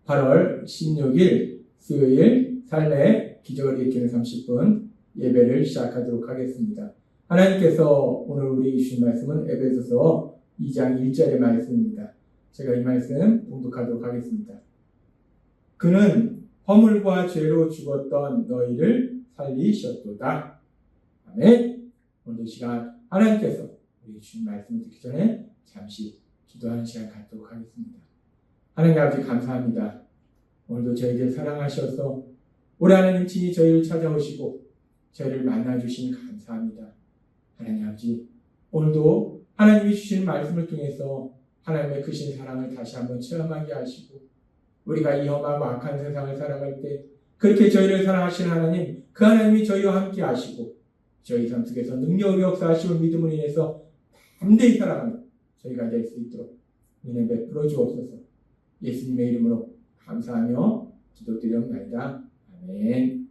8월 16일 수요일 삶의 기적을 일으키는 30분 예배를 시작하도록 하겠습니다. 하나님께서 오늘 우리 주신 말씀은 에베소서 2장 1절의 말씀입니다. 제가 이 말씀 봉독하도록 하겠습니다. 그는 허물과 죄로 죽었던 너희를 살리셨도다. 아멘. 오늘 이 시간 하나님께서 우리 주신 말씀을 듣기 전에 잠시 기도하는 시간 갖도록 하겠습니다. 하나님 아버지 감사합니다. 오늘도 저희들 사랑하셔서 우리 하나님 친히 저희를 찾아오시고 저희를 만나주신 감사합니다. 하나님 아버지 오늘도 하나님이 주신 말씀을 통해서 하나님의 크신 사랑을 다시 한번 체험하게 하시고 우리가 이 험하고 악한 세상을 살아갈 때 그렇게 저희를 사랑하시는 하나님, 그 하나님이 저희와 함께 하시고 저희 삶 속에서 능력을 역사하시고 믿음을 인해서 담대히 살아가는 저희가 될 수 있도록 은혜 베풀어 주옵소서. 예수님의 이름으로 감사하며 기도드리옵나이다. 아멘.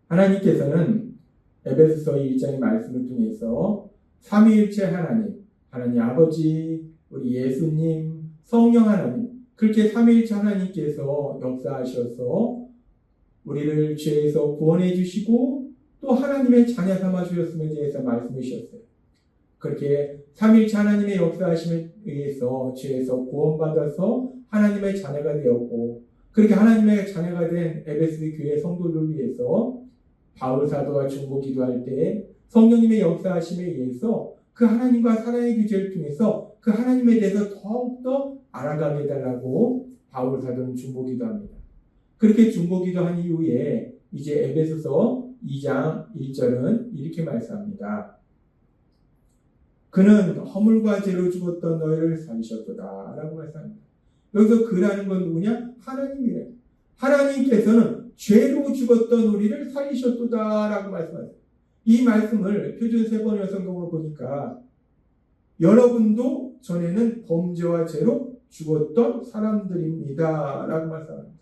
하나님께서는 에베소서 1장의 말씀을 통해서 삼위일체 하나님, 하나님 아버지, 우리 예수님, 성령 하나님, 그렇게 삼위일체 하나님께서 역사하셔서 우리를 죄에서 구원해 주시고 또 하나님의 자녀 삼아 주셨음에 대해서 말씀해 주셨어요. 그렇게 삼위일체 하나님의 역사하심에 의해서 죄에서 구원받아서 하나님의 자녀가 되었고 그렇게 하나님의 자녀가 된 에베소 교회 성도들을 위해서 바울 사도가 중보 기도할 때 성령님의 역사하심에 의해서 그 하나님과 사랑의 교제를 통해서 그 하나님에 대해서 더욱더 알아가게 해달라고 바울 사도는 중보 기도합니다. 그렇게 중보 기도한 이후에 이제 에베소서 2장 1절은 이렇게 말씀합니다. 그는 허물과 죄로 죽었던 너희를 살리셨도다 라고 말씀합니다. 여기서 그라는 건 누구냐? 하나님이래요. 하나님께서는 죄로 죽었던 우리를 살리셨도다 라고 말씀하세요. 이 말씀을 표준 세번역 성경으로 보니까 여러분도 전에는 범죄와 죄로 죽었던 사람들입니다 라고 말씀합니다.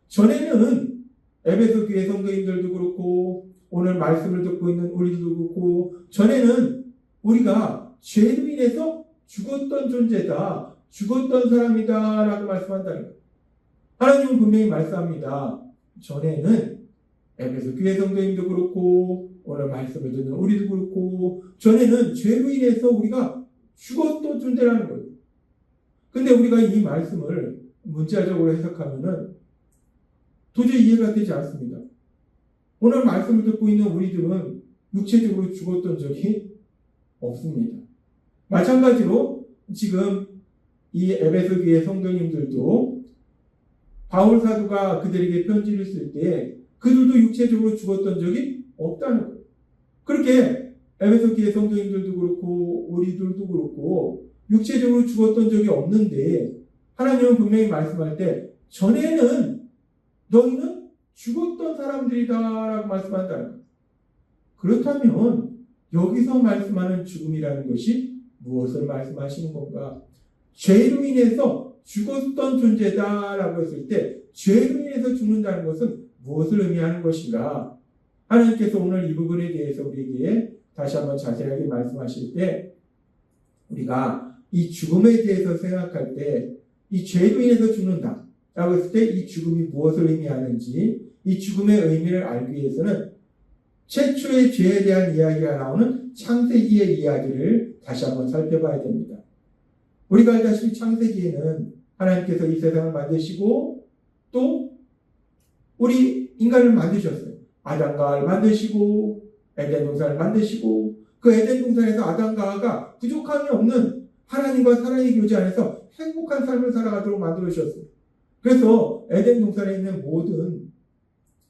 전에는 에베소 교회 성도님들도 그렇고 오늘 말씀을 듣고 있는 우리도 그렇고 전에는 우리가 죄로 인해서 죽었던 존재다, 죽었던 사람이다 라고 말씀한다는 거예요. 하나님은 분명히 말씀합니다. 전에는 에베소 교회 성도님도 그렇고 오늘 말씀을 듣는 우리도 그렇고 전에는 죄로 인해서 우리가 죽었던 존재라는 거예요. 근데 우리가 이 말씀을 문자적으로 해석하면은 도저히 이해가 되지 않습니다. 오늘 말씀을 듣고 있는 우리들은 육체적으로 죽었던 적이 없습니다. 마찬가지로 지금 이 에베소 교회 성도님들도 바울 사도가 그들에게 편지를 쓸 때 그들도 육체적으로 죽었던 적이 없다는 거예요. 그렇게 에베소 교회 성도님들도 그렇고 우리들도 그렇고 육체적으로 죽었던 적이 없는데 하나님은 분명히 말씀할 때 전에는 너희는 죽었던 사람들이다 라고 말씀한다는 거예요. 그렇다면 여기서 말씀하는 죽음이라는 것이 무엇을 말씀하시는 건가? 죄로 인해서 죽었던 존재다라고 했을 때 죄로 인해서 죽는다는 것은 무엇을 의미하는 것인가? 하나님께서 오늘 이 부분에 대해서 우리에게 다시 한번 자세하게 말씀하실 때 우리가 이 죽음에 대해서 생각할 때 이 죄로 인해서 죽는다라고 했을 때 이 죽음이 무엇을 의미하는지 이 죽음의 의미를 알기 위해서는 최초의 죄에 대한 이야기가 나오는 창세기의 이야기를 다시 한번 살펴봐야 됩니다. 우리가 알다시피 창세기에는 하나님께서 이 세상을 만드시고 또 우리 인간을 만드셨어요. 아담과 하와를 만드시고 에덴 동산을 만드시고 그 에덴 동산에서 아담과 하와가 부족함이 없는 하나님과 사랑의 교제 안에서 행복한 삶을 살아가도록 만들어주셨어요. 그래서 에덴 동산에 있는 모든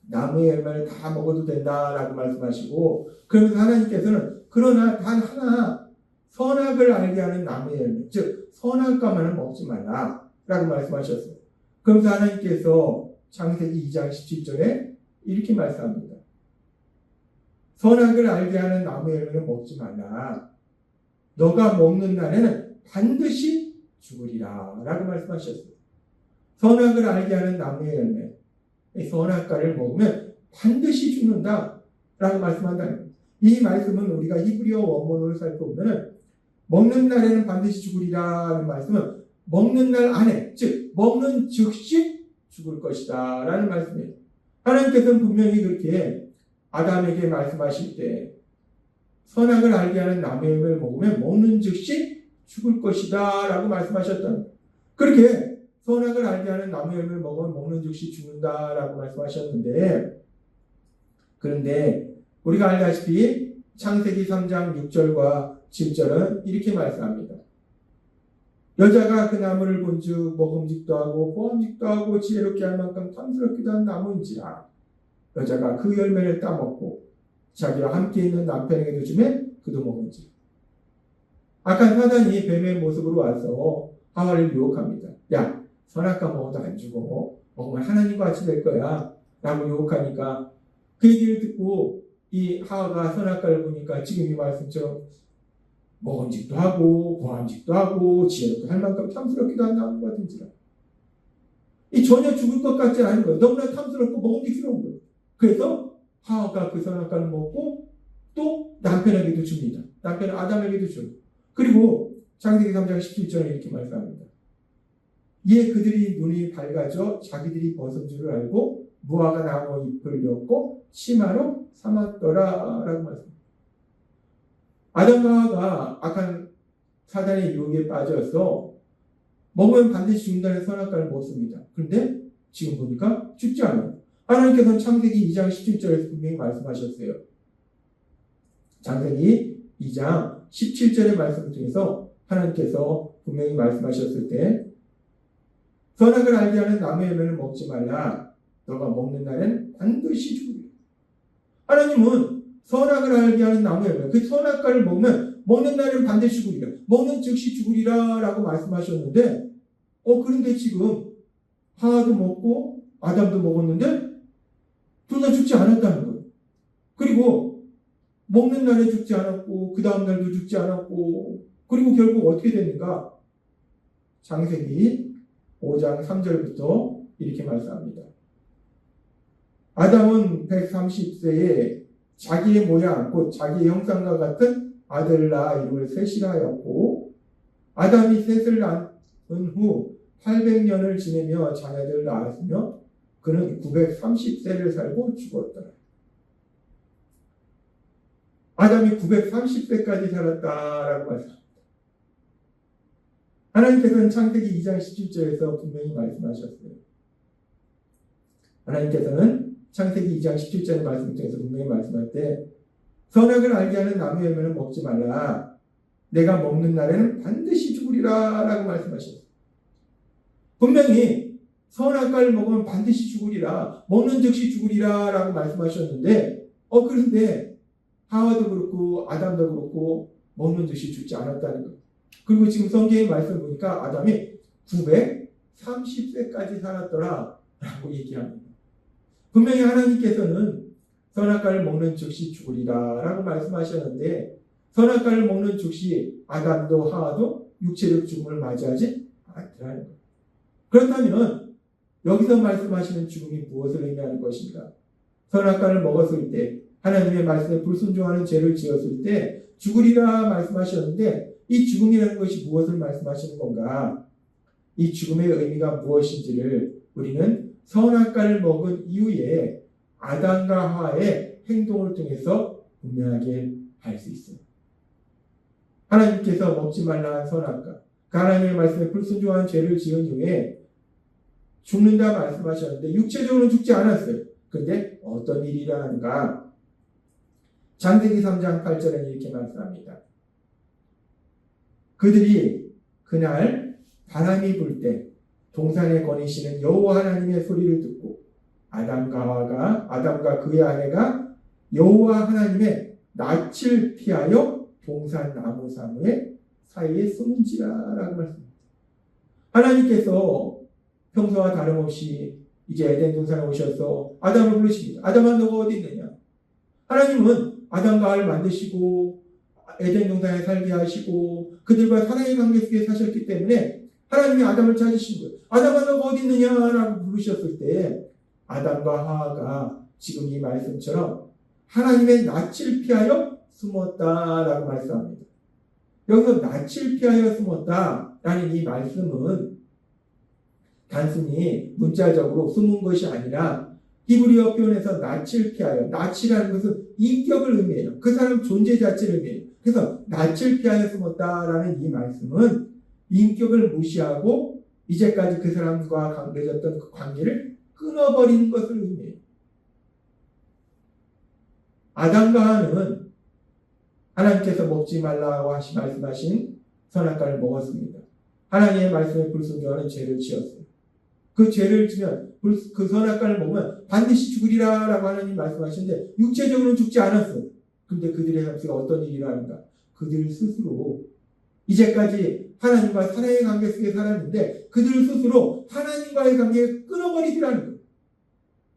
나무의 열매를 다 먹어도 된다라고 말씀하시고 그러면서 하나님께서는 그러나 단 하나 선악을 알게 하는 나무의 열매 즉 선악과만은 먹지 말라라고 말씀하셨어요. 그러면서 하나님께서 창세기 2장 17절에 이렇게 말씀합니다. 선악을 알게 하는 나무의 열매는 먹지 말라. 너가 먹는 날에는 반드시 죽으리라 라고 말씀하셨어요. 선악을 알게 하는 나무의 열매 선악과를 먹으면 반드시 죽는다 라고 말씀한다는 거예요. 이 말씀은 우리가 히브리어 원문으로 살펴보면 먹는 날에는 반드시 죽으리라 하는 말씀은 먹는 날 안에, 즉 먹는 즉시 죽을 것이다 라는 말씀이에요. 하나님께서는 분명히 그렇게 아담에게 말씀하실 때 선악을 알게 하는 나무의 열매를 먹으면 먹는 즉시 죽을 것이다 라고 말씀하셨다는 거예요. 그렇게 선악을 알게 하는 나무의 열매를 먹으면 먹는 즉시 죽는다 라고 말씀하셨는데, 그런데 우리가 알다시피 창세기 3장 6절과 7절은 이렇게 말씀합니다. 여자가 그 나무를 본즉 먹음직도 하고 보암직도 하고 지혜롭게 할 만큼 탐스럽기도 한 나무인지라 여자가 그 열매를 따먹고 자기와 함께 있는 남편에게도 주매 그도 먹은지. 악한 사단이 뱀의 모습으로 와서 하와를 유혹합니다. 야, 선악과 먹어도 안 죽어. 먹으면 하나님과 같이 될 거야 라고 유혹하니까 그 얘기를 듣고 이 하와가 선악과를 보니까 지금 이 말씀처럼 먹음직도 하고 보암직도 하고 지혜롭게 할 만큼 탐스럽기도 한 나무 같은지라. 이 전혀 죽을 것 같지 않은 거예요. 너무나 탐스럽고 먹음직스러운 거예요. 그래서 하와가 그 선악과를 먹고 또 남편에게도 줍니다. 남편 아담에게도 줘요. 그리고 창세기 3장 17절에 이렇게 말씀합니다. 이에 그들이 눈이 밝아져 자기들이 벗은 줄을 알고 무화과 나무 잎을 엮고 치마로 삼았더라 라고 말씀합니다. 아담과 하와가 악한 사단의 유혹에 빠져서 먹으면 반드시 죽는다는 선악과를 먹습니다. 그런데 지금 보니까 죽지 않아요. 하나님께서는 창세기 2장 17절에서 분명히 말씀하셨어요. 창세기 2장 17절의 말씀을 통해서 하나님께서 분명히 말씀하셨을 때 선악을 알게 하는 나무의 열매를 먹지 말라. 너가 먹는 날엔 반드시 죽으리라. 하나님은 선악을 알게 하는 나무의 열매, 그 선악과를 먹으면 먹는 날엔 반드시 죽으리라. 먹는 즉시 죽으리라 라고 말씀하셨는데 그런데 지금 하와도 먹고 아담도 먹었는데 둘 다 죽지 않았다는 거예요. 그리고 먹는 날에 죽지 않았고 그 다음 날도 죽지 않았고 그리고 결국 어떻게 됐는가? 창세기 5장 3절부터 이렇게 말씀합니다. 아담은 130세에 자기의 모양 곧 자기의 형상과 같은 아들을 낳아 이름을 셋이라 하였고 아담이 셋을 낳은 후 800년을 지내며 자녀들을 낳았으며 그는 930세를 살고 죽었더라. 아담이 930세까지 살았다라고 말씀합니다. 하나님께서는 창세기 2장 17절에서 분명히 말씀하셨어요. 하나님께서는 창세기 2장 17절의 말씀을 통해서 분명히 말씀할 때 선악을 알게 하는 나무의 열매는 먹지 말라. 내가 먹는 날에는 반드시 죽으리라 라고 말씀하셨어요. 분명히 선악과를 먹으면 반드시 죽으리라, 먹는 즉시 죽으리라 라고 말씀하셨는데 그런데 하와도 그렇고 아담도 그렇고 먹는 즉시 죽지 않았다는 것. 그리고 지금 성경의 말씀 보니까 아담이 930세까지 살았더라 라고 얘기합니다. 분명히 하나님께서는 선악과를 먹는 즉시 죽으리라 라고 말씀하셨는데 선악과를 먹는 즉시 아담도 하와도 육체적 죽음을 맞이하지 않더라는 것. 그렇다면 여기서 말씀하시는 죽음이 무엇을 의미하는 것인가? 선악과를 먹었을 때 하나님의 말씀에 불순종하는 죄를 지었을 때 죽으리라 말씀하셨는데 이 죽음이라는 것이 무엇을 말씀하시는 건가? 이 죽음의 의미가 무엇인지를 우리는 선악과를 먹은 이후에 아담과 하와의 행동을 통해서 분명하게 알 수 있어요. 하나님께서 먹지 말라 한 선악과, 하나님의 말씀에 불순종한 죄를 지은 후에 죽는다 말씀하셨는데 육체적으로는 죽지 않았어요. 그런데 어떤 일이 일어나는가? 창세기 3장 8절에는 이렇게 말씀합니다. 그들이 그날 바람이 불 때 동산에 거니시는 여호와 하나님의 소리를 듣고 아담과 그의 아내가 여호와 하나님의 낯을 피하여 동산 나무 사무의 사이에 숨은지라라고 말씀합니다. 하나님께서 평소와 다름없이 이제 에덴 동산에 오셔서 아담을 부르십니다. 아담아 너가 어디 있느냐? 하나님은 아담과 하와를 만드시고 에덴 동산에 살게 하시고 그들과 사랑의 관계 속에 사셨기 때문에 하나님이 아담을 찾으신 거예요. 아담아 너가 어디 있느냐라고 부르셨을 때 아담과 하와가 지금 이 말씀처럼 하나님의 낯을 피하여 숨었다라고 말씀합니다. 여기서 낯을 피하여 숨었다. 라는 이 말씀은 단순히 문자적으로 숨은 것이 아니라 히브리어 표현에서 낯을 피하여, 낯이라는 것은 인격을 의미해요. 그 사람 존재 자체를 의미해요. 그래서 낯을 피하여 숨었다라는 이 말씀은 인격을 무시하고 이제까지 그 사람과 맺었던 그 관계를 끊어버리는 것을 의미해요. 아담과 하와는 하나님께서 먹지 말라고 말씀하신 선악과를 먹었습니다. 하나님의 말씀에 불순종하는 죄를 지었어요. 그 죄를 지면 그 선악과를 먹으면 반드시 죽으리라 라고 하나님 말씀하시는데 육체적으로는 죽지 않았어요. 근데 그들의 삶 속에 어떤 일이 일어나는가? 그들 스스로 이제까지 하나님과 사랑의 관계 속에 살았는데 그들 스스로 하나님과의 관계를 끊어버리더라는 거예요.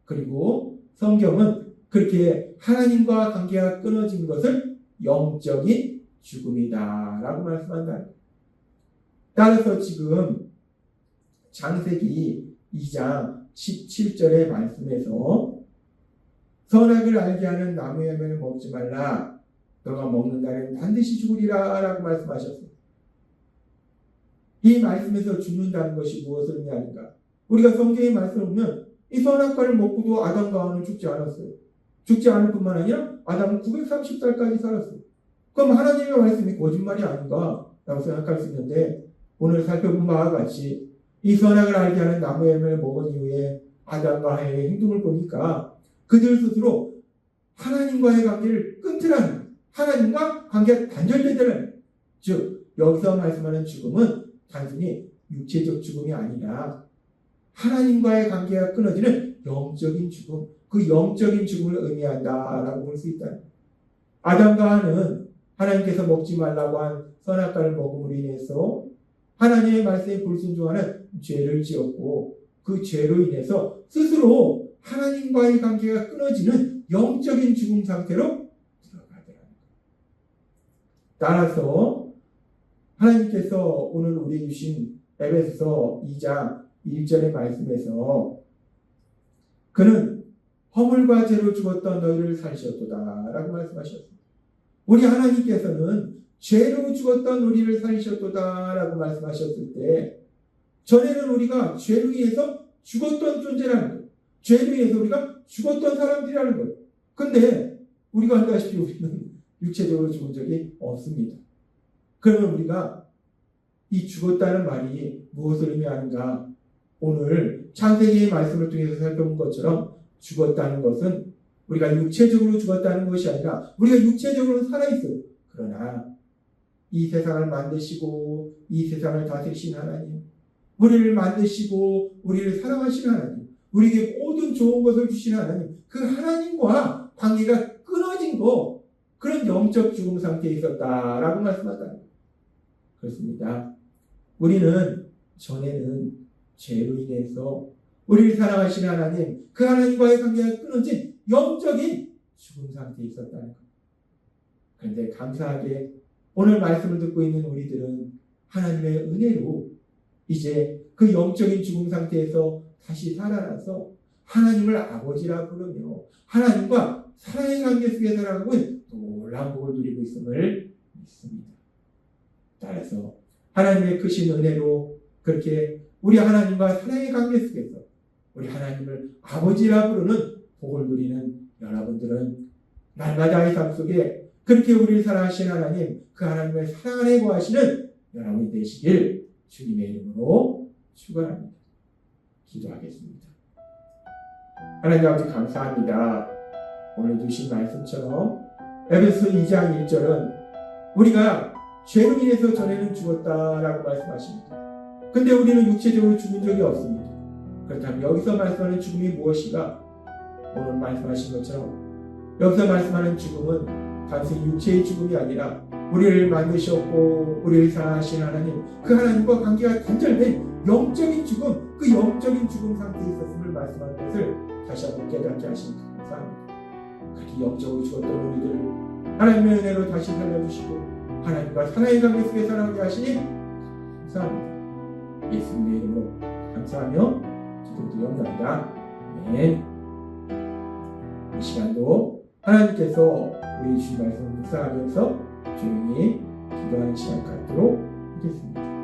그리고 성경은 그렇게 하나님과 관계가 끊어진 것을 영적인 죽음이다 라고 말씀한다. 따라서 지금 창세기 2장 17절의 말씀에서 선악을 알게 하는 나무의 열매를 먹지 말라. 너가 먹는 날에는 반드시 죽으리라 라고 말씀하셨습니다. 이 말씀에서 죽는다는 것이 무엇을 의미하는가? 우리가 성경의 말씀을 보면 이 선악과를 먹고도 아담과 하와는 죽지 않았어요. 죽지 않을 뿐만 아니라 아담은 930살까지 살았어요. 그럼 하나님의 말씀이 거짓말이 아닌가? 라고 생각할 수 있는데 오늘 살펴본 바와 같이 이 선악을 알게 하는 나무의 열매를 먹은 이후에 아담과 하와의 행동을 보니까 그들 스스로 하나님과의 관계를 끊더라는 거예요. 하나님과 관계가 단절되더라는 거예요. 즉 여기서 말씀하는 죽음은 단순히 육체적 죽음이 아니라 하나님과의 관계가 끊어지는 영적인 죽음, 그 영적인 죽음을 의미한다라고 볼 수 있다. 아담과 하와는 하나님께서 먹지 말라고 한 선악과를 먹음으로 인해서 하나님의 말씀에 불순종하는 죄를 지었고 그 죄로 인해서 스스로 하나님과의 관계가 끊어지는 영적인 죽음 상태로 들어가더라는 거예요. 따라서 하나님께서 오늘 우리에게 주신 에베소서 2장 1절의 말씀에서 그는 허물과 죄로 죽었던 너희를 살리셨도다 라고 말씀하셨습니다. 우리 하나님께서는 죄로 죽었던 우리를 살리셨도다 라고 말씀하셨을 때 전에는 우리가 죄로 인해서 죽었던 존재라는 거예요. 죄로 인해서 우리가 죽었던 사람들이라는 거예요. 근데 우리가 알다시피 우리는 육체적으로 죽은 적이 없습니다. 그러면 우리가 이 죽었다는 말이 무엇을 의미하는가? 오늘 창세기의 말씀을 통해서 살펴본 것처럼 죽었다는 것은 우리가 육체적으로 죽었다는 것이 아니라 우리가 육체적으로 살아있어요. 그러나 이 세상을 만드시고 이 세상을 다스리신 하나님, 우리를 만드시고 우리를 사랑하시는 하나님, 우리에게 모든 좋은 것을 주시는 하나님, 그 하나님과 관계가 끊어진 거, 그런 영적 죽음 상태에 있었다라고 말씀하다. 그렇습니다. 우리는 전에는 죄로 인해서 우리를 사랑하시는 하나님, 그 하나님과의 관계가 끊어진 영적인 죽음 상태에 있었다는 것. 그런데 감사하게 오늘 말씀을 듣고 있는 우리들은 하나님의 은혜로 이제 그 영적인 죽음 상태에서 다시 살아나서 하나님을 아버지라 부르며 하나님과 사랑의 관계 속에 살아가고 놀라운 복을 누리고 있음을 믿습니다. 따라서 하나님의 크신 은혜로 그렇게 우리 하나님과 사랑의 관계 속에서 우리 하나님을 아버지라 부르는 복을 누리는 여러분들은 날마다의 삶 속에 그렇게 우리를 사랑하시는 하나님, 그 하나님의 사랑 안에 거하시는 여러분이 되시길 주님의 이름으로 축원합니다. 기도하겠습니다. 하나님 아버지 감사합니다. 오늘 주신 말씀처럼 에베소 2장 1절은 우리가 죄로 인해서 전에는 죽었다라고 말씀하십니다. 근데 우리는 육체적으로 죽은 적이 없습니다. 그렇다면 여기서 말씀하는 죽음이 무엇이가? 오늘 말씀하신 것처럼 여기서 말씀하는 죽음은 단순히 육체의 죽음이 아니라 우리를 만드셨고 우리를 사랑하신 하나님, 그 하나님과 관계가 단절된 영적인 죽음, 그 영적인 죽음 상태에 있었음을 말씀하는 것을 다시 한번 깨닫게 하시니 감사합니다. 그렇게 영적으로 죽었던 우리들을 하나님의 은혜로 다시 살려주시고 하나님과 사랑의 관계 속에 살아가게 하시니 감사합니다. 예수님의 이름으로 감사하며 기도드립니다. 아멘. 이 시간도 하나님께서 우리 주신 말씀을 묵상하면서 조용히 기도하는 시간 갖도록 하겠습니다.